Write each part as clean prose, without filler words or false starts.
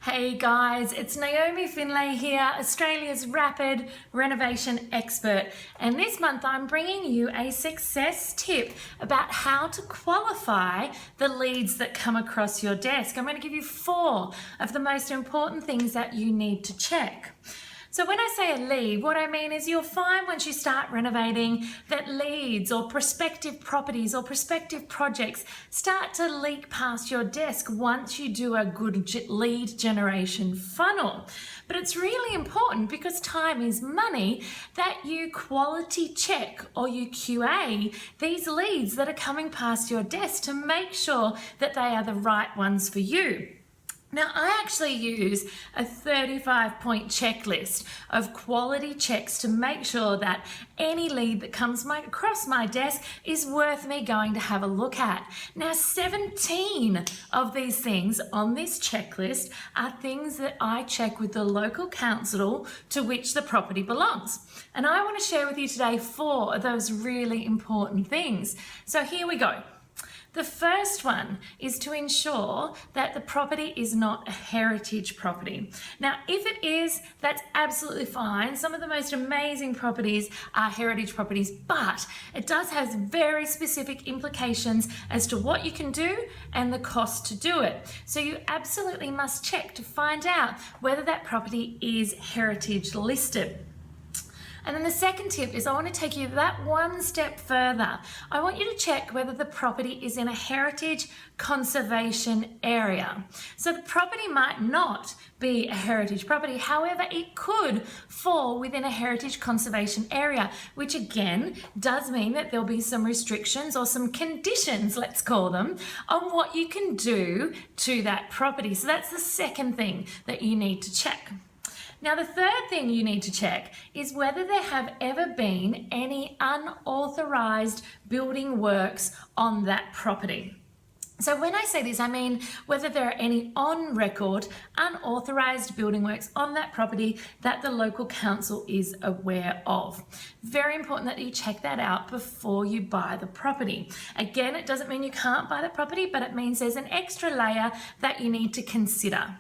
Hey guys, it's Naomi Findlay here, Australia's rapid renovation expert. And this month I'm bringing you a success tip about how to qualify the leads that come across your desk. I'm going to give you 4 of the most important things that you need to check. So when I say a lead, what I mean is you'll find once you start renovating that leads or prospective properties or prospective projects start to leak past your desk once you do a good lead generation funnel. But it's really important, because time is money, that you quality check or you QA these leads that are coming past your desk to make sure that they are the right ones for you. Now, I actually use a 35-point checklist of quality checks to make sure that any lead that comes across my desk is worth me going to have a look at. Now, 17 of these things on this checklist are things that I check with the local council to which the property belongs. And I want to share with you today 4 of those really important things. So here we go. The first one is to ensure that the property is not a heritage property. Now, if it is, that's absolutely fine. Some of the most amazing properties are heritage properties, but it does have very specific implications as to what you can do and the cost to do it. So you absolutely must check to find out whether that property is heritage listed. And then the second tip is I want to take you that one step further. I want you to check whether the property is in a heritage conservation area. So the property might not be a heritage property, however, it could fall within a heritage conservation area, which again does mean that there'll be some restrictions or some conditions, let's call them, on what you can do to that property. So that's the second thing that you need to check. Now, the third thing you need to check is whether there have ever been any unauthorised building works on that property. So when I say this, I mean whether there are any on-record unauthorised building works on that property that the local council is aware of. Very important that you check that out before you buy the property. Again, it doesn't mean you can't buy the property, but it means there's an extra layer that you need to consider.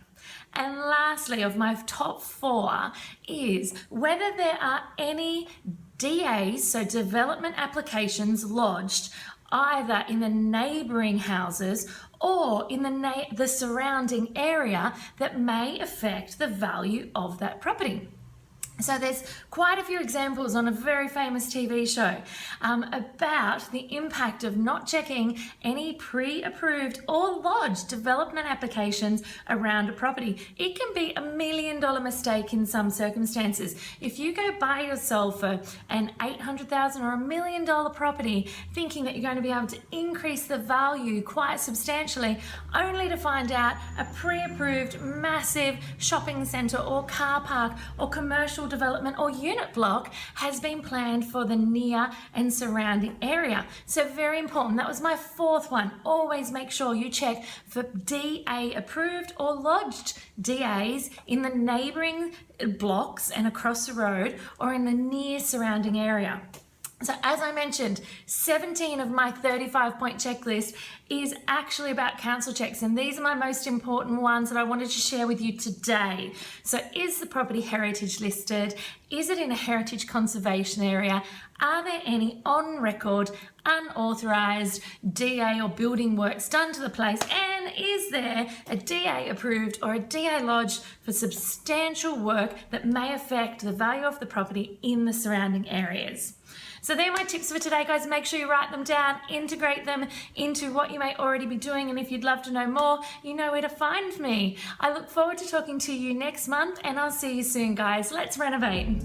And lastly, of my top 4 is whether there are any DAs, so development applications, lodged either in the neighbouring houses or in the surrounding area that may affect the value of that property. So there's quite a few examples on a very famous TV show about the impact of not checking any pre-approved or lodged development applications around a property. It can be $1 million mistake in some circumstances. If you go buy yourself an $800,000 or $1 million property thinking that you're going to be able to increase the value quite substantially, only to find out a pre-approved massive shopping centre or car park or commercial development or unit block has been planned for the near and surrounding area. So very important. That was my 4th one. Always make sure you check for DA approved or lodged DAs in the neighbouring blocks and across the road or in the near surrounding area. So as I mentioned, 17 of my 35-point checklist is actually about council checks, and these are my most important ones that I wanted to share with you today. So is the property heritage listed? Is it in a heritage conservation area? Are there any on-record, unauthorised DA or building works done to the place? And is there a DA approved or a DA lodged for substantial work that may affect the value of the property in the surrounding areas? So they're my tips for today, guys. Make sure you write them down, integrate them into what you may already be doing. And if you'd love to know more, you know where to find me. I look forward to talking to you next month, and I'll see you soon, guys. Let's renovate.